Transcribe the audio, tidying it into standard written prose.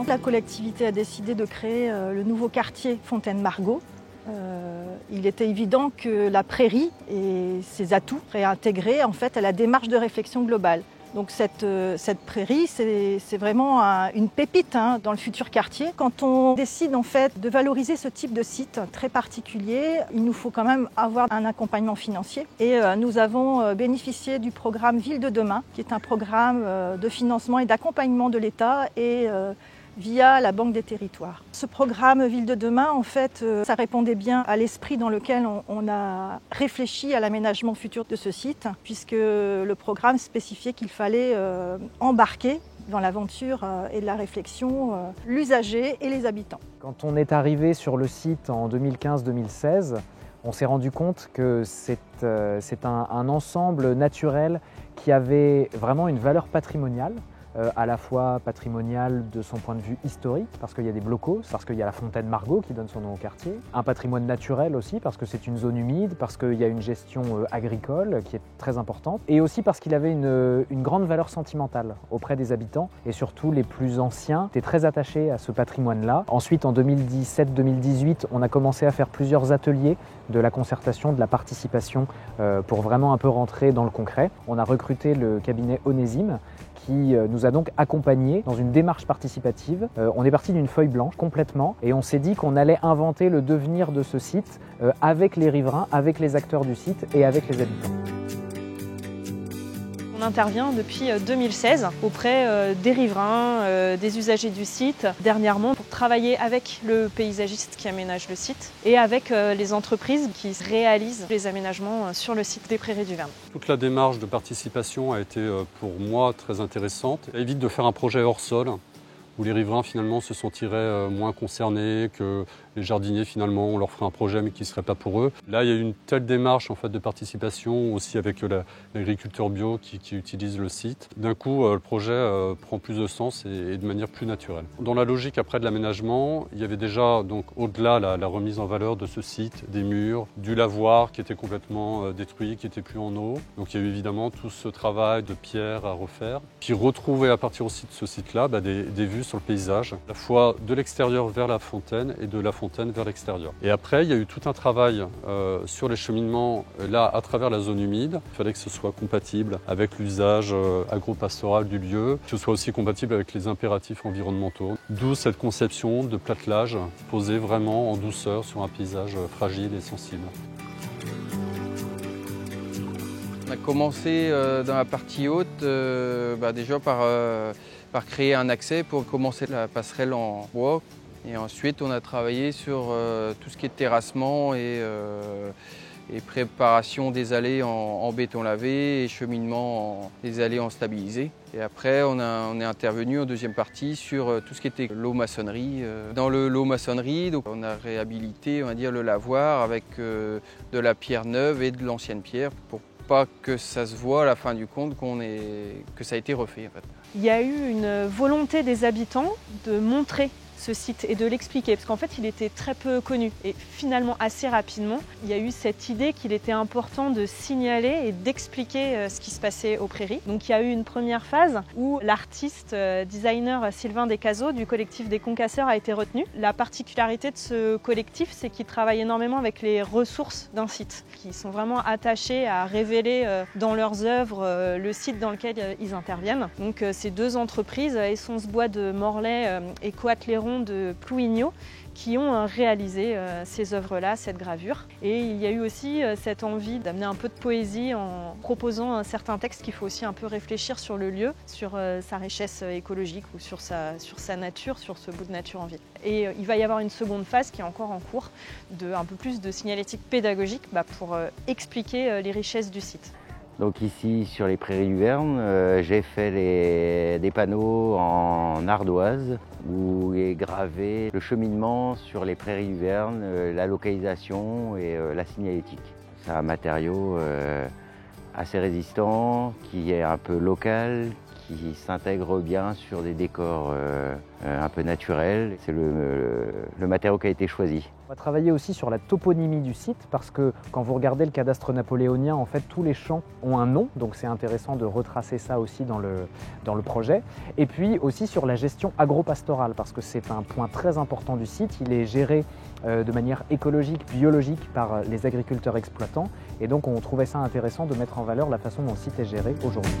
Quand la collectivité a décidé de créer le nouveau quartier Fontaine-Margot, il était évident que la prairie et ses atouts seraient intégrés en fait à la démarche de réflexion globale. Donc cette prairie, c'est vraiment une pépite dans le futur quartier. Quand on décide en fait de valoriser ce type de site très particulier, il nous faut quand même avoir un accompagnement financier. Et nous avons bénéficié du programme Ville de demain, qui est un programme de financement et d'accompagnement de l'État et via la Banque des Territoires. Ce programme Ville de demain, en fait, ça répondait bien à l'esprit dans lequel on a réfléchi à l'aménagement futur de ce site, puisque le programme spécifiait qu'il fallait embarquer dans l'aventure et la réflexion l'usager et les habitants. Quand on est arrivé sur le site en 2015-2016, on s'est rendu compte que c'est un ensemble naturel qui avait vraiment une valeur patrimoniale. À la fois patrimonial de son point de vue historique, parce qu'il y a des blocos, parce qu'il y a la fontaine Margot qui donne son nom au quartier, un patrimoine naturel aussi, parce que c'est une zone humide, parce qu'il y a une gestion agricole qui est très importante, et aussi parce qu'il avait une grande valeur sentimentale auprès des habitants, et surtout les plus anciens étaient très attachés à ce patrimoine-là. Ensuite, en 2017-2018, on a commencé à faire plusieurs ateliers de la concertation, de la participation, pour vraiment un peu rentrer dans le concret. On a recruté le cabinet Onésime, qui nous a donc accompagnés dans une démarche participative. On est parti d'une feuille blanche complètement et on s'est dit qu'on allait inventer le devenir de ce site avec les riverains, avec les acteurs du site et avec les habitants. On intervient depuis 2016 auprès des riverains, des usagers du site, dernièrement pour travailler avec le paysagiste qui aménage le site et avec les entreprises qui réalisent les aménagements sur le site des Prairies du Verne. Toute la démarche de participation a été pour moi très intéressante. Ça évite de faire un projet hors sol où les riverains finalement se sentiraient moins concernés, que les jardiniers finalement on leur ferait un projet mais qui ne serait pas pour eux. Là il y a eu une telle démarche en fait de participation aussi avec l'agriculteur bio qui utilise le site. D'un coup le projet prend plus de sens et de manière plus naturelle. Dans la logique après de l'aménagement, il y avait déjà donc au-delà la remise en valeur de ce site, des murs, du lavoir qui était complètement détruit, qui n'était plus en eau. Donc il y a eu évidemment tout ce travail de pierre à refaire. Puis retrouver à partir aussi de ce site-là des vues sur le paysage, à la fois de l'extérieur vers la fontaine et de la fontaine vers l'extérieur. Et après, il y a eu tout un travail sur les cheminements, là, à travers la zone humide. Il fallait que ce soit compatible avec l'usage agropastoral du lieu, que ce soit aussi compatible avec les impératifs environnementaux. D'où cette conception de platelage posée vraiment en douceur sur un paysage fragile et sensible. On a commencé dans la partie haute déjà par créer un accès pour commencer la passerelle en bois. Et ensuite, on a travaillé sur tout ce qui est terrassement et préparation des allées en béton lavé et cheminement des allées en stabilisé. Et après, on est intervenu en deuxième partie sur tout ce qui était l'eau maçonnerie. Dans l'eau maçonnerie, donc, on a réhabilité, on va dire, le lavoir avec de la pierre neuve et de l'ancienne pierre pour pas que ça se voit à la fin du compte que ça a été refait. En fait. Il y a eu une volonté des habitants de montrer ce site et de l'expliquer, parce qu'en fait il était très peu connu et finalement assez rapidement il y a eu cette idée qu'il était important de signaler et d'expliquer ce qui se passait aux prairies. Donc il y a eu une première phase où l'artiste designer Sylvain Descazeaux du collectif des Concasseurs a été retenu. La particularité de ce collectif, c'est qu'il travaille énormément avec les ressources d'un site, qui sont vraiment attachés à révéler dans leurs œuvres le site dans lequel ils interviennent. Donc ces deux entreprises, Essence Bois de Morlaix et Coatléron de Plouigneau, qui ont réalisé ces œuvres-là, cette gravure. Et il y a eu aussi cette envie d'amener un peu de poésie en proposant certains textes qu'il faut aussi un peu réfléchir sur le lieu, sur sa richesse écologique ou sur sa nature, sur ce bout de nature en ville. Et il va y avoir une seconde phase qui est encore en cours, de un peu plus de signalétique pédagogique pour expliquer les richesses du site. Donc ici, sur les Prairies du Verne, j'ai fait des panneaux en ardoise où est gravé le cheminement sur les Prairies du Verne, la localisation et la signalétique. C'est un matériau assez résistant, qui est un peu local, qui s'intègre bien sur des décors un peu naturels. C'est le matériau qui a été choisi. On va travailler aussi sur la toponymie du site parce que quand vous regardez le cadastre napoléonien, en fait tous les champs ont un nom, donc c'est intéressant de retracer ça aussi dans le projet. Et puis aussi sur la gestion agro-pastorale parce que c'est un point très important du site. Il est géré de manière écologique, biologique par les agriculteurs exploitants et donc on trouvait ça intéressant de mettre en valeur la façon dont le site est géré aujourd'hui.